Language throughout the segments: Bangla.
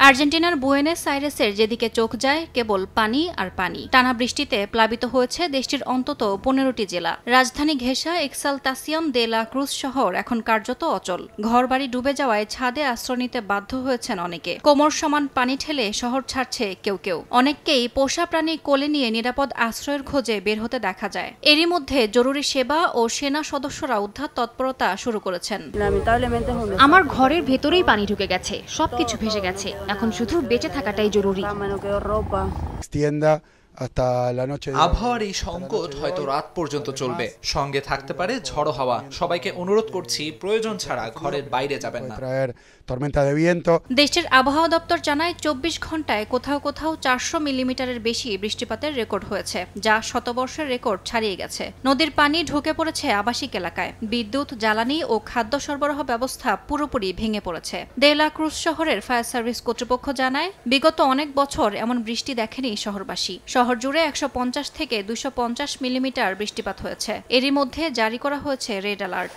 আর্জেন্টিনার বুয়েনোস আইরেসের যেদিকে চোখ যায় কেবল পানি আর পানি। টানা বৃষ্টিতে প্লাবিত হয়েছে দেশটির অন্তত 15টি জেলা। রাজধানী ঘেঁষা এক্সালতাসিয়ন দে লা ক্রুজ শহর এখন কার্যত অচল। ঘরবাড়ি ডুবে যাওয়ায় ছাদে আশ্রয় নিতে বাধ্য হয়েছেন অনেকে। কোমর সমান পানি ঠেলে শহর ছাড়ছে কেউ কেউ। অনেককেই পোষা প্রাণী কোলে নিয়ে নিরাপদ আশ্রয়ের খোঁজে বের হতে দেখা যায়। এরই মধ্যে জরুরি সেবা ও সেনা সদস্যরা উদ্ধার তৎপরতা শুরু করেছেন। আমার ঘরের ভেতরেই পানি ঢুকে গেছে, সবকিছু ভেসে গেছে। এখন শুধু বেঁচে থাকাটাই জরুরি। আবহাওয়ার এই সংকট হয়তো রাত পর্যন্ত চলবে। সঙ্গে থাকতে পারে ঝড়ো হাওয়া। সবাইকে অনুরোধ করছি, প্রয়োজন ছাড়া ঘরের বাইরে যাবেন না। দেশটির আবহাওয়া দপ্তর জানায় 24 ঘন্টায় কোথাও কোথাও 400 মিলিমিটারের বেশি বৃষ্টিপাতের রেকর্ড হয়েছে, যা শতবর্ষের রেকর্ড ছাড়িয়ে গেছে। নদীর পানি ঢুকে পড়েছে আবাসিক এলাকায়। বিদ্যুৎ, জ্বালানি ও খাদ্য সরবরাহ ব্যবস্থা পুরোপুরি ভেঙে পড়েছে। দে লা ক্রুজ শহরের ফায়ার সার্ভিস কর্তৃপক্ষ জানায়, বিগত অনেক বছর এমন বৃষ্টি দেখেনি শহরবাসী। শহর জুড়ে 150 থেকে 250 মিলিমিটার বৃষ্টিপাত হয়েছে। এরই মধ্যে জারি করা হয়েছে রেড অ্যালার্ট।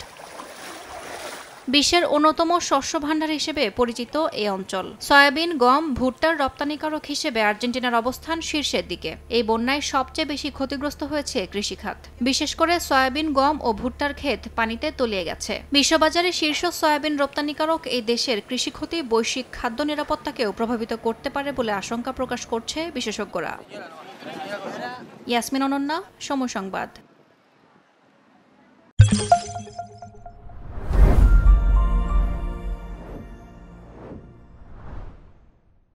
বিশ্বের অন্যতম শস্য ভাণ্ডার হিসেবে পরিচিত এই অঞ্চল। সয়াবিন, গম, ভুট্টার রপ্তানিকারক হিসেবে আর্জেন্টিনার অবস্থান শীর্ষের দিকে। এই বন্যায় সবচেয়ে বেশি ক্ষতিগ্রস্ত হয়েছে কৃষিখাত। বিশেষ করে সয়াবিন, গম ও ভুট্টার ক্ষেত পানিতে তলিয়ে গেছে। বিশ্ববাজারে শীর্ষ সয়াবিন রপ্তানিকারক এই দেশের কৃষি ক্ষতি বৈশ্বিক খাদ্য নিরাপত্তাকেও প্রভাবিত করতে পারে বলে আশঙ্কা প্রকাশ করছে বিশেষজ্ঞরা। ইয়াসমিন অনন্যা, সময় সংবাদ।